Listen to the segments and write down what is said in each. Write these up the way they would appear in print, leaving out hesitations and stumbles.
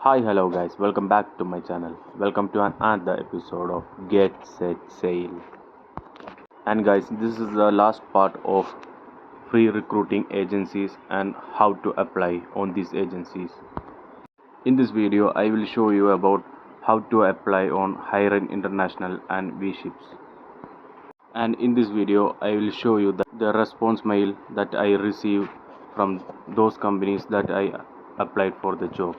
Hi, hello guys, welcome back to my channel. Welcome to another episode of Get Set Sail. And guys, this is the last part of free recruiting agencies and how to apply on these agencies. In this video, I will show you about how to apply on Hiren International and V ships. And in this video, I will show you the response mail that I received from those companies that I applied for the job.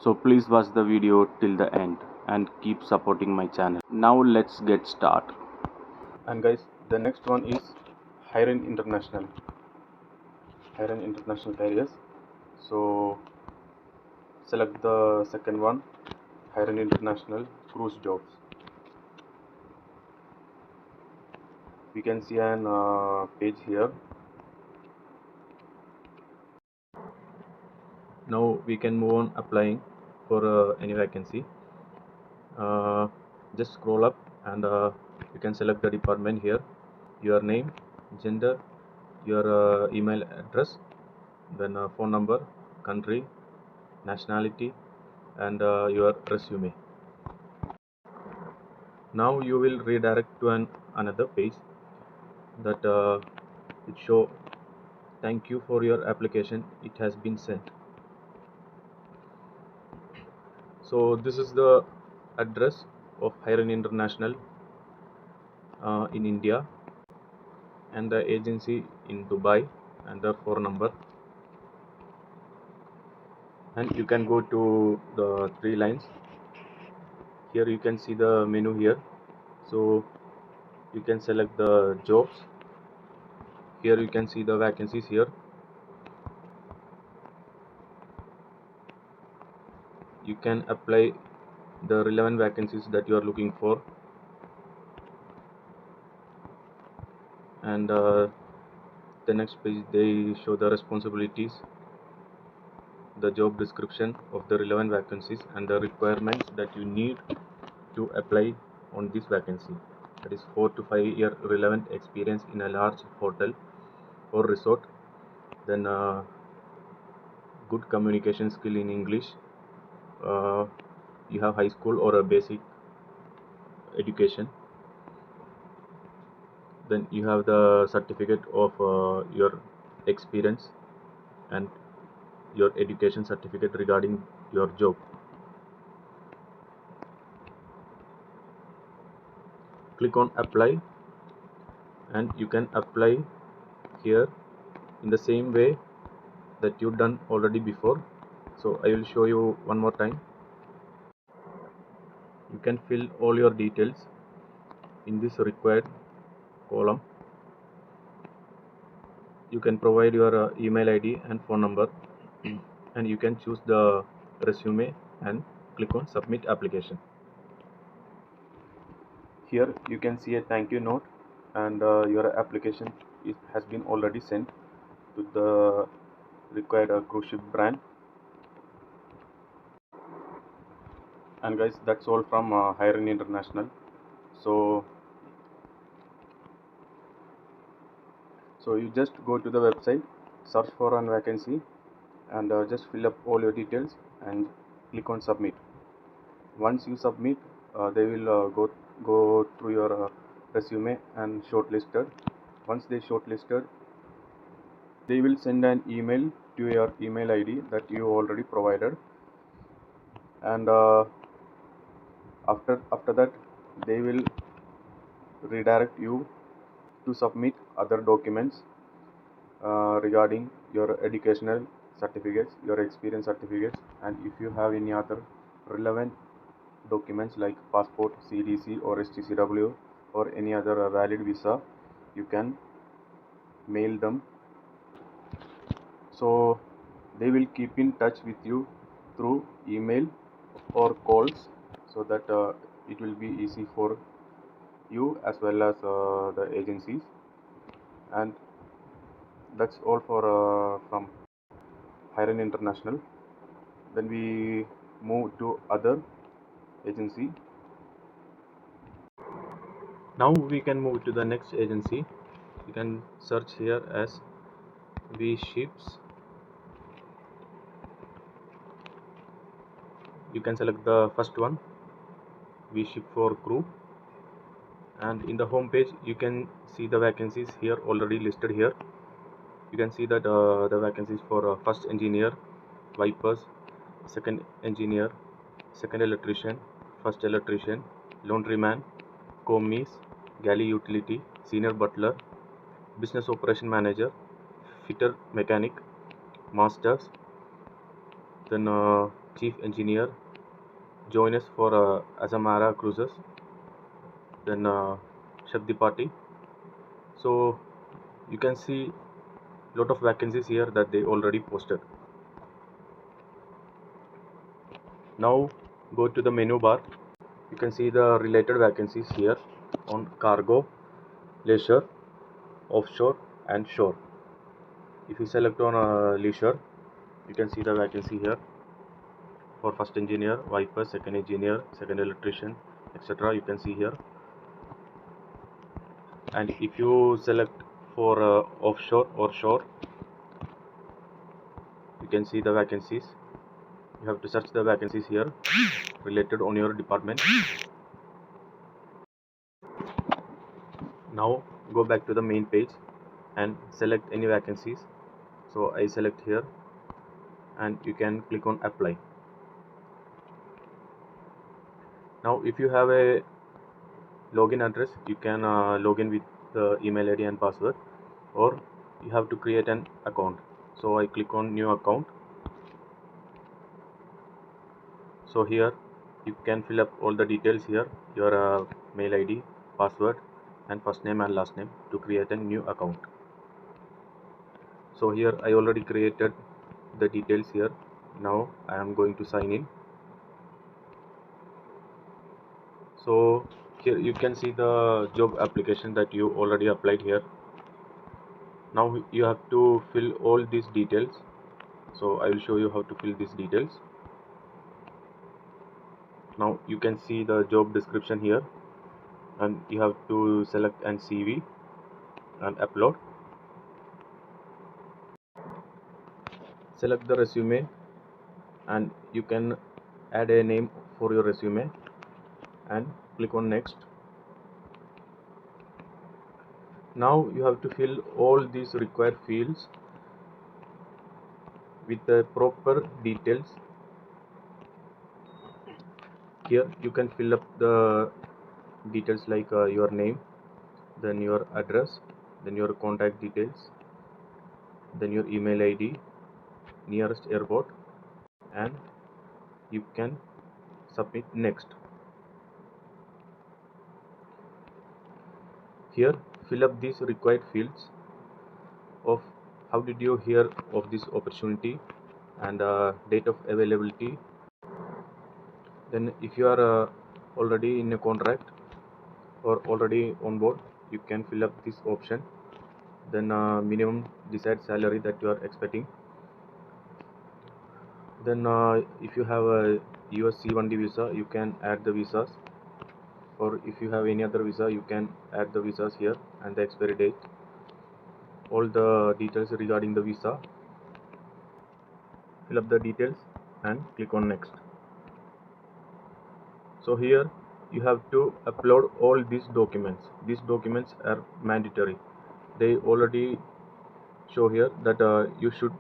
So please watch the video till the end and keep supporting my channel. Now let's get started. And guys, the next one is Hiren International. Hiren International Carriers. So select the second one, Hiren International Cruise Jobs. We can see an page here. Now we can move on applying for any vacancy. Just scroll up and you can select the department here, your name, gender, your email address, then phone number, country, nationality, and your resume. Now you will redirect to another page that it show thank you for your application, it has been sent. So this is the address of Hiren International in India, and the agency in Dubai, and the phone number. And you can go to the three lines. Here you can see the menu here, so you can select the jobs. Here you can see the vacancies here. You can apply the relevant vacancies that you are looking for, and the next page they show the responsibilities, the job description of the relevant vacancies, and the requirements that you need to apply on this vacancy. That is 4 to 5 year relevant experience in a large hotel or resort, then good communication skill in English, you have high school or a basic education, then you have the certificate of your experience and your education certificate regarding your job. Click on apply and you can apply here in the same way that you've done already before. So I will show you one more time. You can fill all your details in this required column. You can provide your email ID and phone number and you can choose the resume and click on submit application. Here you can see a thank you note, and your application has been already sent to the required cruise ship brand. And guys, that's all from Hiren International. So you just go to the website, search for an vacancy, and just fill up all your details and click on submit. Once you submit, they will go through your resume and shortlisted. Once they shortlisted, they will send an email to your email ID that you already provided, and after that they will redirect you to submit other documents regarding your educational certificates, your experience certificates, and if you have any other relevant documents like passport, CDC or STCW or any other valid visa, you can mail them. So they will keep in touch with you through email or calls, so that it will be easy for you as well as the agencies. And that's all for from Hiren International. Then we move to other agency. Now we can move to the next agency. You can search here as V ships. you can select the first one, V ship for crew, and in the home page you can see the vacancies here already listed here. You can see that the vacancies for first engineer, wipers, second engineer, second electrician, first electrician, laundryman, commis, galley utility, senior butler, business operation manager, fitter mechanic, masters, then chief engineer, joiners for Azamara cruises, then chef de party. So you can see lot of vacancies here that they already posted. Now go to the menu bar. You can see the related vacancies here on cargo, leisure, offshore and shore. If you select on leisure, you can see the vacancy here for first engineer, wiper, second engineer, second electrician, etc. You can see here. And if you select for offshore or shore, you can see the vacancies. You have to search the vacancies here related on your department. Now go back to the main page and select any vacancies. So I select here and you can click on apply. Now if you have a login address, you can log in with the email ID and password, or you have to create an account. So I click on new account. So here you can fill up all the details here, your mail ID, password and first name and last name to create a new account. So here I already created the details here. Now I am going to sign in. So here you can see the job application that you already applied here. Now you have to fill all these details. So I will show you how to fill these details. Now you can see the job description here, and you have to select an CV and upload. Select the resume and you can add a name for your resume and click on next. Now you have to fill all these required fields with the proper details. Here you can fill up the details like your name, then your address, then your contact details, then your email ID, nearest airport, and you can submit next. Here fill up these required fields of how did you hear of this opportunity and date of availability. Then if you are already in a contract or already on board, you can fill up this option. Then minimum desired salary that you are expecting. Then if you have a US C1D visa, you can add the visas, or if you have any other visa, you can add the visas here and the expiry date, all the details regarding the visa. Fill up the details and click on next. So here you have to upload all these documents. These documents are mandatory. They already show here that you should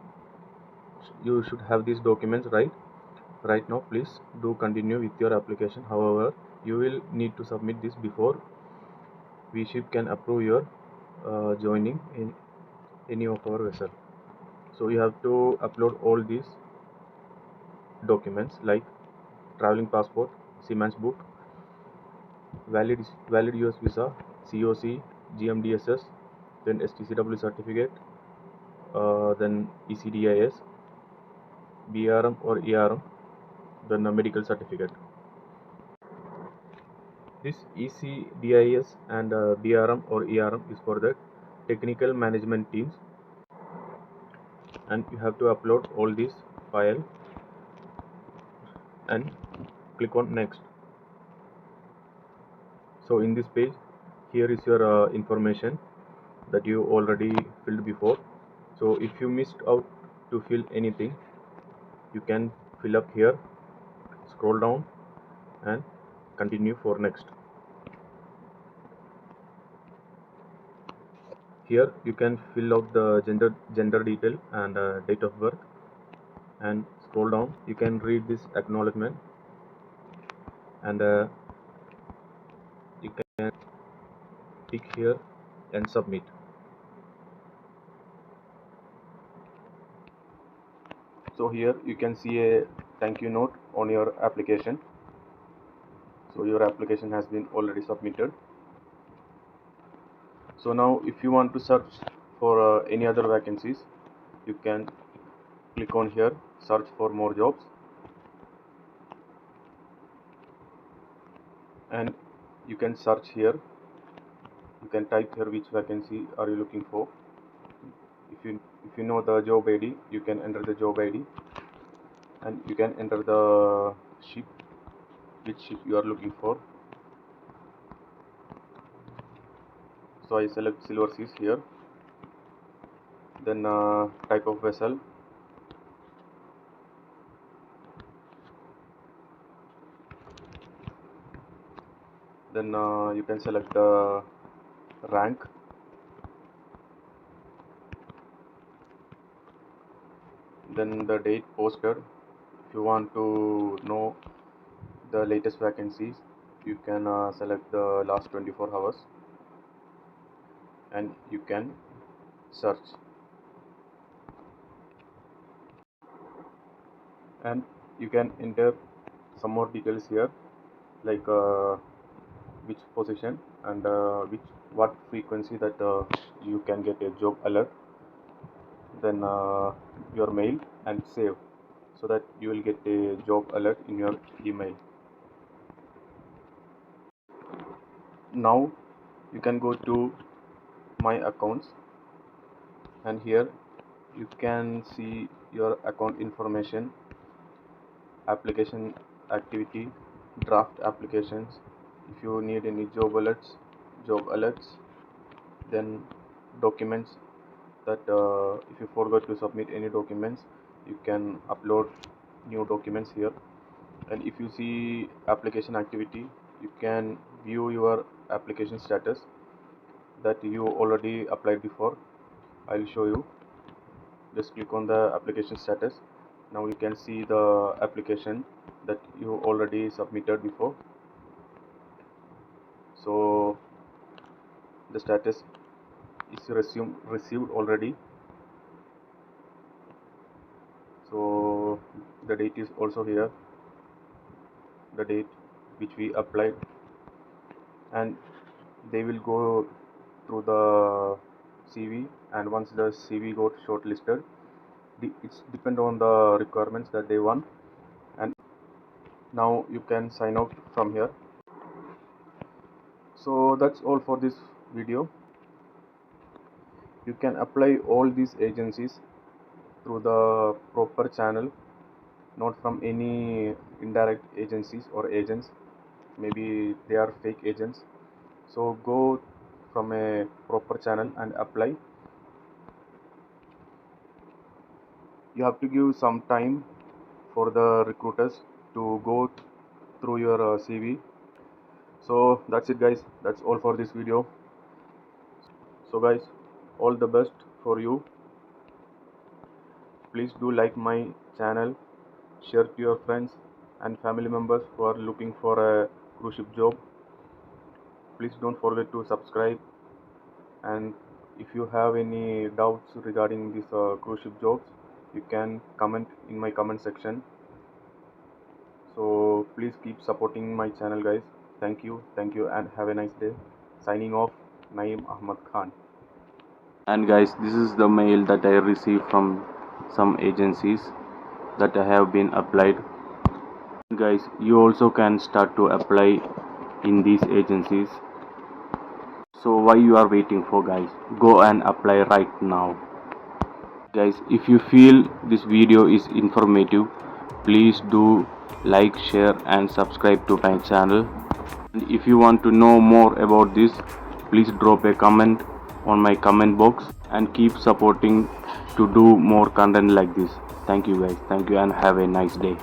have these documents right now. Please do continue with your application. However, you will need to submit this before V-ship can approve your joining in any of our vessel. So you have to upload all these documents like traveling passport, seaman's book, valid US visa, COC, GMDSS, then STCW certificate, then ECDIS, BRM or ERM, then a medical certificate. This ECDIS and BRM or ERM is for the technical management teams, and you have to upload all these files and click on next. So in this page, here is your information that you already filled before. So if you missed out to fill anything, you can fill up here. scroll down and continue for next. Here you can fill out the gender detail and date of birth, and scroll down. You can read this acknowledgement, and you can click here and submit. So here you can see a thank you note on your application. So your application has been already submitted. So now if you want to search for any other vacancies, you can click on here, search for more jobs, and you can search here. You can type here which vacancy are you looking for. If you know the job ID, you can enter the job ID, and you can enter the ship, which ship you are looking for. So I select Silver Seas here, then type of vessel, then you can select the rank, then the date posted. If you want to know the latest vacancies, you can select the last 24 hours, and you can search, and you can enter some more details here, like which position and what frequency that you can get a job alert, then your mail, and save, so that you will get a job alert in your email. Now you can go to my accounts, and here you can see your account information, application activity, draft applications. If you need any job alerts, then documents, that if you forgot to submit any documents, you can upload new documents here. And if you see application activity, you can view your application status that you already applied before. I'll show you. Just click on the application status. Now you can see the application that you already submitted before. So the status is received already. So the date is also here, the date which we applied, and they will go through the CV, and once the CV got shortlisted, it's depend on the requirements that they want. And now you can sign out from here. So that's all for this video. You can apply all these agencies through the proper channel, not from any indirect agencies or agents. Maybe they are fake agents. So go from a proper channel and apply. You have to give some time for the recruiters to go through your CV. So that's it guys, that's all for this video. So guys, all the best for you. Please do like my channel, share to your friends and family members who are looking for a cruise ship job. Please don't forget to subscribe, and if you have any doubts regarding these cruise ship jobs, you can comment in my comment section. So please keep supporting my channel guys. Thank you, and have a nice day. Signing off, Naeem Ahmad Khan. And guys, this is the mail that I received from some agencies that I have been applied. Guys, you also can start to apply in these agencies. So why you are waiting for guys? Go and apply right now. Guys, if you feel this video is informative, please do like, share and subscribe to my channel. And if you want to know more about this, please drop a comment on my comment box and keep supporting to do more content like this. Thank you guys, thank you and have a nice day.